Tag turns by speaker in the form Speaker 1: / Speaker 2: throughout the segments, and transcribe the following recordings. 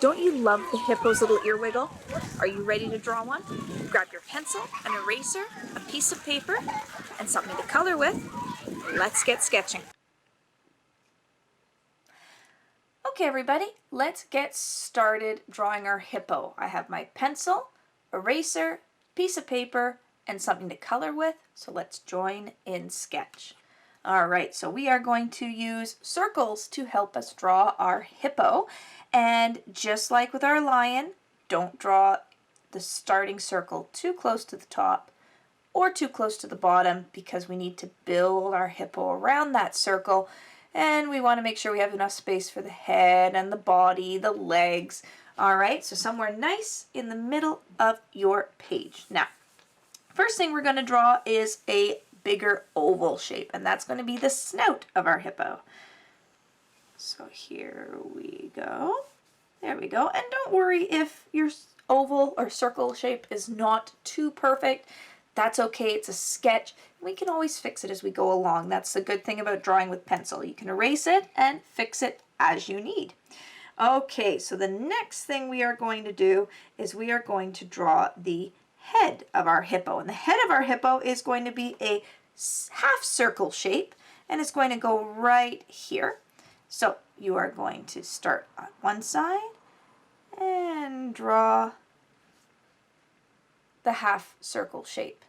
Speaker 1: Don't you love the hippo's little ear wiggle? Are you ready to draw one? Grab your pencil, an eraser, a piece of paper, and something to color with. Let's get sketching. Okay, everybody, let's get started drawing our hippo. I have my pencil, eraser, piece of paper, and something to color with, so let's join in sketch. All right, so we are going to use circles to help us draw our hippo. And just like with our lion, don't draw the starting circle too close to the top or too close to the bottom, because we need to build our hippo around that circle. And we want to make sure we have enough space for the head and the body, the legs. All right, so somewhere nice in the middle of your page. Now, first thing we're going to draw is a bigger oval shape, and that's going to be the snout of our hippo. So here we go. There we go. And don't worry if your oval or circle shape is not too perfect. That's okay. It's a sketch. We can always fix it as we go along. That's the good thing about drawing with pencil. You can erase it and fix it as you need. Okay, so the next thing we are going to do is we are going to draw the head of our hippo. And the head of our hippo is going to be a half circle shape, and it's going to go right here. So you are going to start on one side and draw the half circle shape.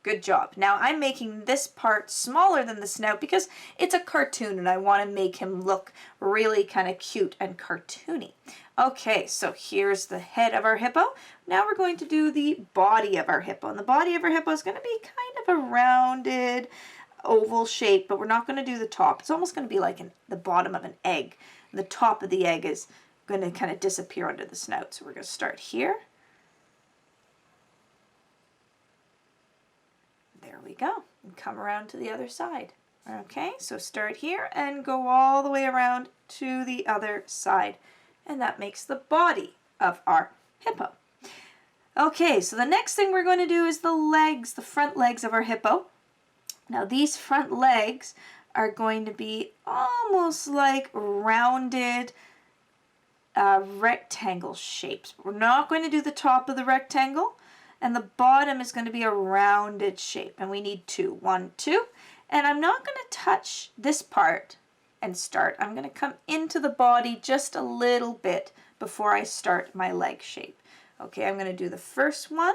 Speaker 1: Good job. Now I'm making this part smaller than the snout because it's a cartoon and I want to make him look really kind of cute and cartoony. Okay, so here's the head of our hippo. Now we're going to do the body of our hippo. And the body of our hippo is going to be kind of a rounded oval shape, but we're not going to do the top. It's almost going to be like the bottom of an egg. The top of the egg is going to kind of disappear under the snout. So we're going to start here. There we go, and come around to the other side. Okay, so start here and go all the way around to the other side. And that makes the body of our hippo. Okay, so the next thing we're going to do is the legs, the front legs of our hippo. Now these front legs are going to be almost like rounded rectangle shapes. We're not going to do the top of the rectangle. And the bottom is going to be a rounded shape. And we need two. 1, 2. And I'm not going to touch this part and start. I'm going to come into the body just a little bit before I start my leg shape. Okay, I'm going to do the first one,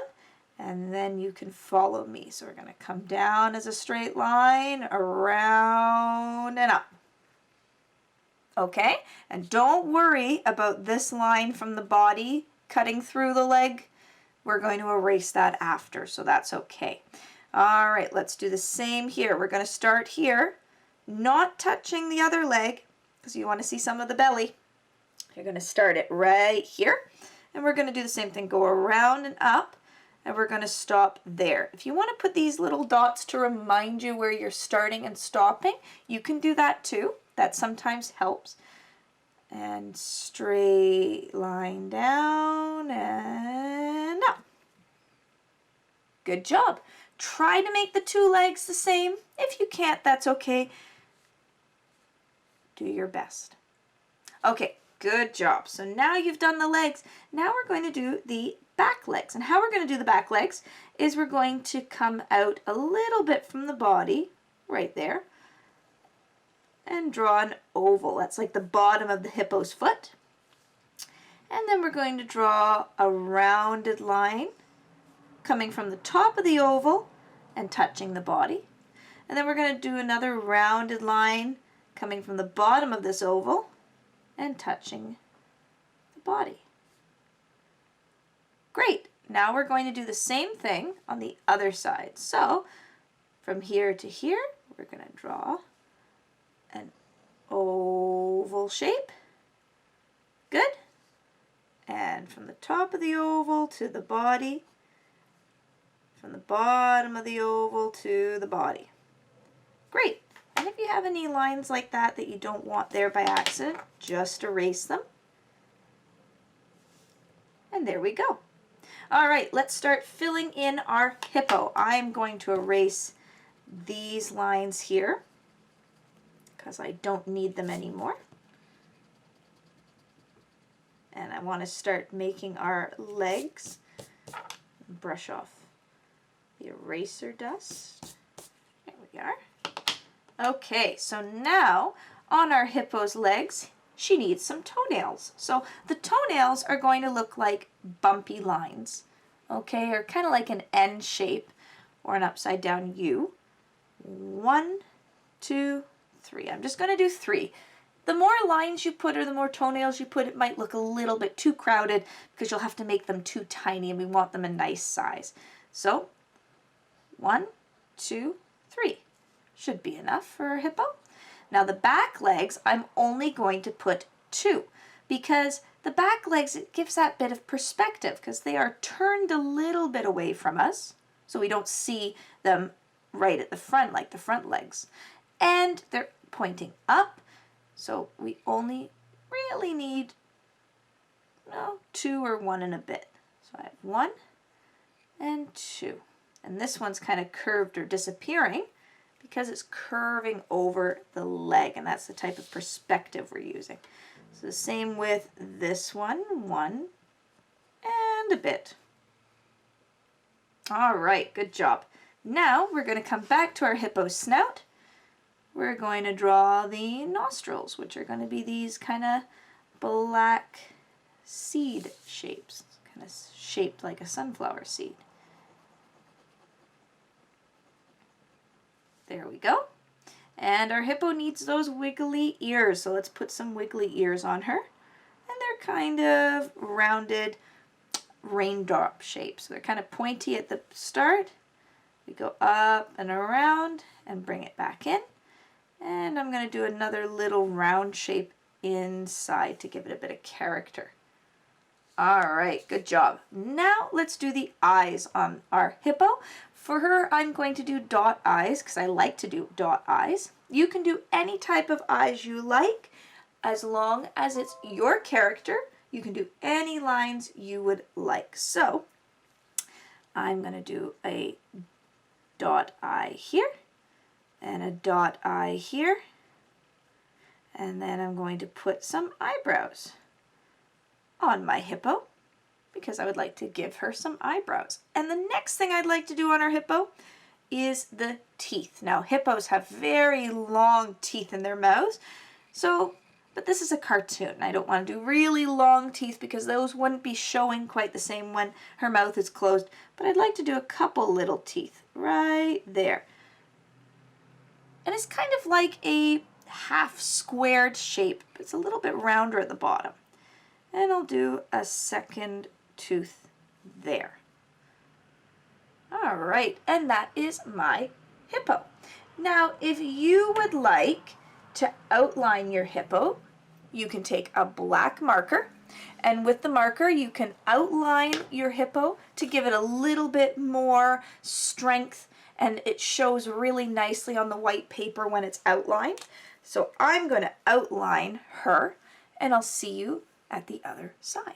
Speaker 1: and then you can follow me. So we're going to come down as a straight line, around and up. Okay, and don't worry about this line from the body cutting through the leg. We're going to erase that after, so that's okay. All right, let's do the same here. We're going to start here, not touching the other leg, because you want to see some of the belly. You're going to start it right here, and we're going to do the same thing. Go around and up, and we're going to stop there. If you want to put these little dots to remind you where you're starting and stopping, you can do that too. That sometimes helps. And straight line down and up. Good job. Try to make the two legs the same. If you can't, that's okay. Do your best. Okay, good job. So now you've done the legs. Now we're going to do the back legs. And how we're going to do the back legs is we're going to come out a little bit from the body, right there, and draw an oval. That's like the bottom of the hippo's foot. And then we're going to draw a rounded line coming from the top of the oval and touching the body. And then we're going to do another rounded line coming from the bottom of this oval and touching the body. Great. Now we're going to do the same thing on the other side. So from here to here, we're going to draw an oval shape. Good. And from the top of the oval to the body, from the bottom of the oval to the body. Great. And if you have any lines like that that you don't want there by accident, just erase them. And there we go. All right, let's start filling in our hippo. I'm going to erase these lines here because I don't need them anymore. And I want to start making our legs. Brush off the eraser dust. There we are. Okay, so now on our hippo's legs, she needs some toenails. So the toenails are going to look like bumpy lines, okay, or kind of like an N shape or an upside down U. 1, 2, 3. I'm just going to do 3. The more lines you put or the more toenails you put, it might look a little bit too crowded because you'll have to make them too tiny and we want them a nice size. So 1, 2, 3 should be enough for a hippo. Now the back legs, I'm only going to put 2 because the back legs, it gives that bit of perspective because they are turned a little bit away from us so we don't see them right at the front like the front legs. And they're pointing up, so we only really need 2 or 1 and a bit. So I have 1 and 2. And this one's kind of curved or disappearing because it's curving over the leg, and that's the type of perspective we're using. So the same with this one, 1 and a bit. All right, good job. Now we're going to come back to our hippo's snout. We're going to draw the nostrils, which are going to be these kind of black seed shapes, kind of shaped like a sunflower seed. There we go. And our hippo needs those wiggly ears, so let's put some wiggly ears on her. And they're kind of rounded raindrop shapes. So they're kind of pointy at the start. We go up and around and bring it back in. And I'm going to do another little round shape inside to give it a bit of character. All right, good job. Now let's do the eyes on our hippo. For her, I'm going to do dot eyes because I like to do dot eyes. You can do any type of eyes you like as long as it's your character. You can do any lines you would like. So I'm going to do a dot eye here and a dot eye here, and then I'm going to put some eyebrows on my hippo because I would like to give her some eyebrows. And the next thing I'd like to do on our hippo is the teeth. Now hippos have very long teeth in their mouths, but this is a cartoon. I don't want to do really long teeth because those wouldn't be showing quite the same when her mouth is closed, but I'd like to do a couple little teeth right there. And it's kind of like a half squared shape. It's a little bit rounder at the bottom. And I'll do a second tooth there. All right, and that is my hippo. Now, if you would like to outline your hippo, you can take a black marker, and with the marker you can outline your hippo to give it a little bit more strength, and it shows really nicely on the white paper when it's outlined. So I'm going to outline her, and I'll see you at the other side.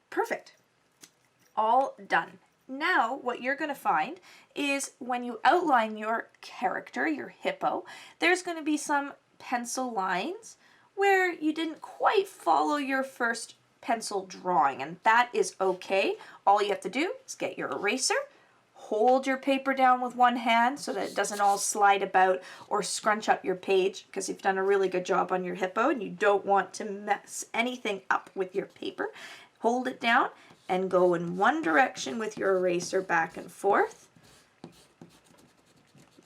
Speaker 1: Perfect. All done. Now what you're going to find is when you outline your character, your hippo, there's going to be some pencil lines where you didn't quite follow your first pencil drawing, and that is okay. All you have to do is get your eraser, hold your paper down with one hand so that it doesn't all slide about or scrunch up your page, because you've done a really good job on your hippo and you don't want to mess anything up with your paper. Hold it down and go in one direction with your eraser back and forth,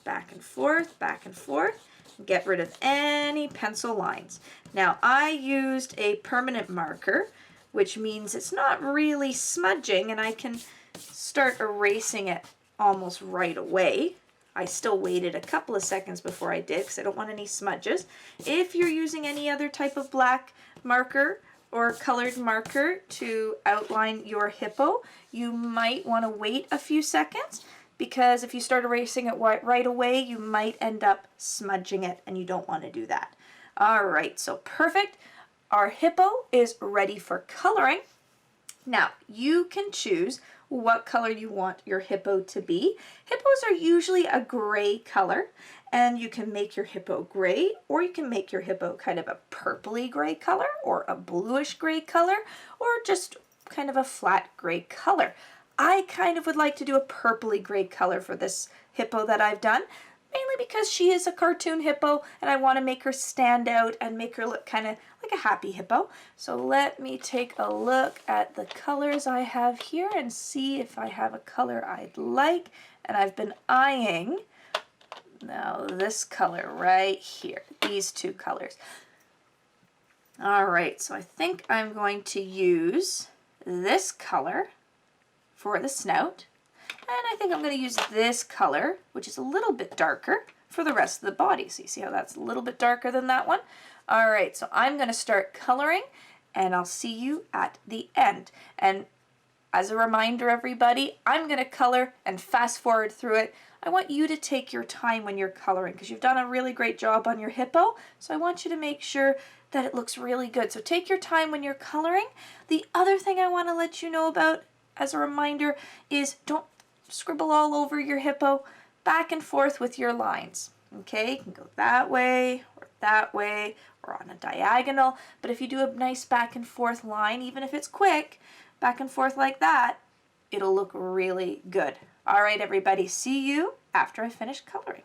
Speaker 1: back and forth, back and forth. Get rid of any pencil lines. Now I used a permanent marker, which means it's not really smudging, and I can start erasing it almost right away. I still waited a couple of seconds before I did because I don't want any smudges. If you're using any other type of black marker or colored marker to outline your hippo, you might want to wait a few seconds, because if you start erasing it right away, you might end up smudging it, and you don't want to do that. All right, so perfect. Our hippo is ready for coloring. Now, you can choose what color you want your hippo to be. Hippos are usually a gray color, and you can make your hippo gray, or you can make your hippo kind of a purpley gray color, or a bluish gray color, or just kind of a flat gray color. I kind of would like to do a purpley gray color for this hippo that I've done, mainly because she is a cartoon hippo and I want to make her stand out and make her look kind of like a happy hippo. So let me take a look at the colors I have here and see if I have a color I'd like. And I've been eyeing now this color right here, these two colors. All right, so I think I'm going to use this color for the snout. And I think I'm going to use this color, which is a little bit darker, for the rest of the body. So you see how that's a little bit darker than that one? All right, so I'm going to start coloring, and I'll see you at the end. And as a reminder, everybody, I'm going to color and fast forward through it. I want you to take your time when you're coloring because you've done a really great job on your hippo. So I want you to make sure that it looks really good. So take your time when you're coloring. The other thing I want to let you know about as a reminder is don't scribble all over your hippo, back and forth with your lines. Okay, you can go that way or on a diagonal, but if you do a nice back and forth line, even if it's quick, back and forth like that, it'll look really good. All right, everybody, see you after I finish coloring.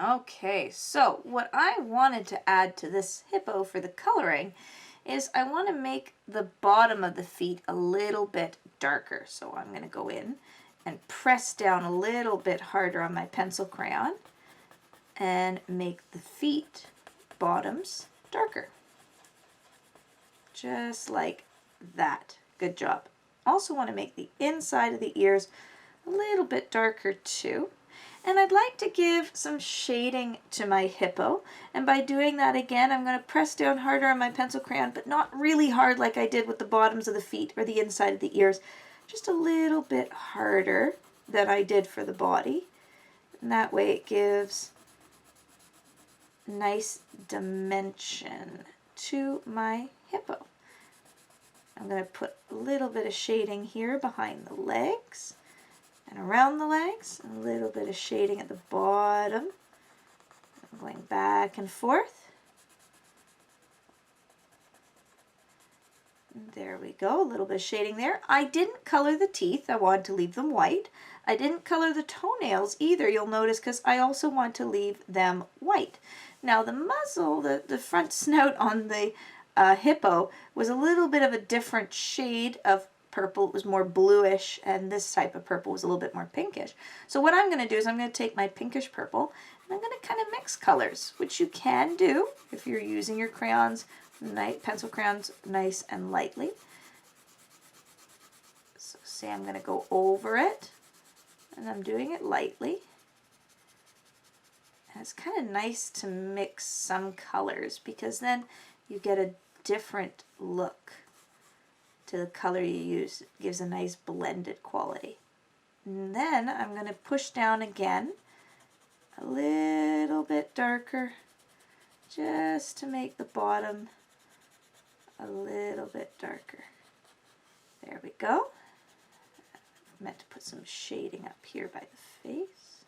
Speaker 1: Okay, so what I wanted to add to this hippo for the coloring is I want to make the bottom of the feet a little bit darker. So I'm going to go in and press down a little bit harder on my pencil crayon and make the feet bottoms darker. Just like that. Good job. Also want to make the inside of the ears a little bit darker too. And I'd like to give some shading to my hippo. And by doing that again, I'm going to press down harder on my pencil crayon, but not really hard like I did with the bottoms of the feet or the inside of the ears. Just a little bit harder than I did for the body. And that way it gives nice dimension to my hippo. I'm going to put a little bit of shading here behind the legs. And around the legs, a little bit of shading at the bottom. I'm going back and forth. There we go, a little bit of shading there. I didn't color the teeth, I wanted to leave them white. I didn't color the toenails either, you'll notice, because I also want to leave them white. Now the muzzle, the front snout on the hippo was a little bit of a different shade of purple. It was more bluish, and this type of purple was a little bit more pinkish. So what I'm going to do is I'm going to take my pinkish purple and I'm going to kind of mix colors, which you can do if you're using your crayons, pencil crayons, nice and lightly. So say I'm going to go over it and I'm doing it lightly. And it's kind of nice to mix some colors because then you get a different look to the color you use. It gives a nice blended quality. And then I'm going to push down again a little bit darker just to make the bottom a little bit darker. There we go. I meant to put some shading up here by the face.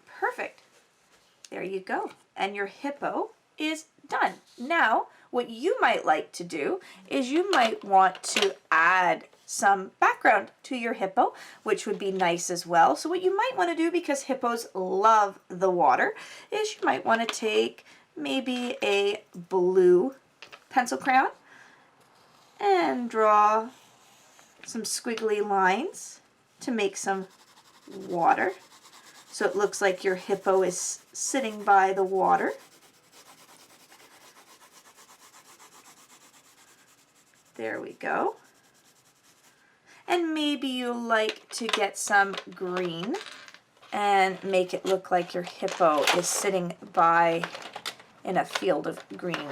Speaker 1: Perfect. There you go. And your hippo is done. Now, what you might like to do is you might want to add some background to your hippo, which would be nice as well. So what you might want to do, because hippos love the water, is you might want to take maybe a blue pencil crayon and draw some squiggly lines to make some water. So it looks like your hippo is sitting by the water. There we go. And maybe you like to get some green and make it look like your hippo is sitting by in a field of green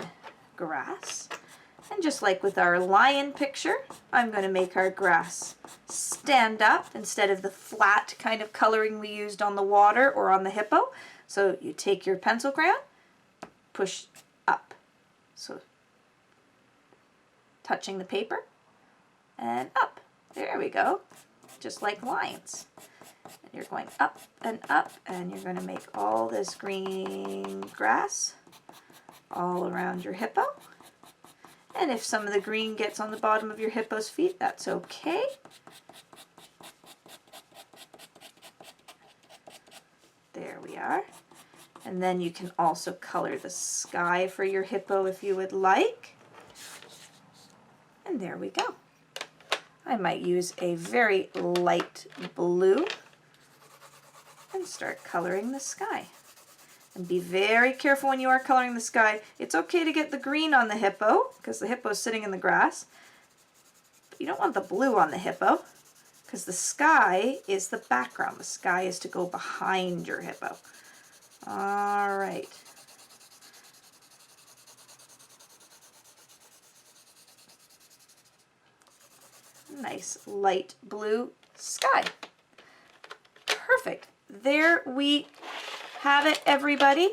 Speaker 1: grass. And just like with our lion picture, I'm going to make our grass stand up instead of the flat kind of coloring we used on the water or on the hippo. So you take your pencil crayon, push up. So touching the paper and up. There we go. Just like lions. And you're going up, and you're going to make all this green grass all around your hippo. And if some of the green gets on the bottom of your hippo's feet, that's okay. There we are. And then you can also color the sky for your hippo if you would like. And there we go. I might use a very light blue and start coloring the sky. And be very careful when you are coloring the sky. It's okay to get the green on the hippo because the hippo is sitting in the grass. But you don't want the blue on the hippo because the sky is the background. The sky is to go behind your hippo. All right. Nice light blue sky. Perfect. There we have it, everybody.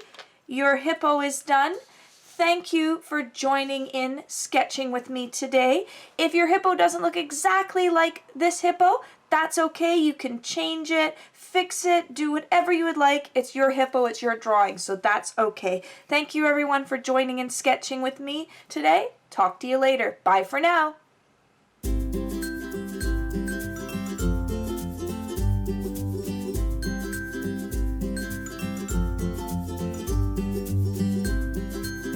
Speaker 1: Your hippo is done. Thank you for joining in sketching with me today. If your hippo doesn't look exactly like this hippo, that's okay. You can change it, fix it, do whatever you would like. It's your hippo, it's your drawing, so that's okay. Thank you everyone for joining in sketching with me today. Talk to you later. Bye for now.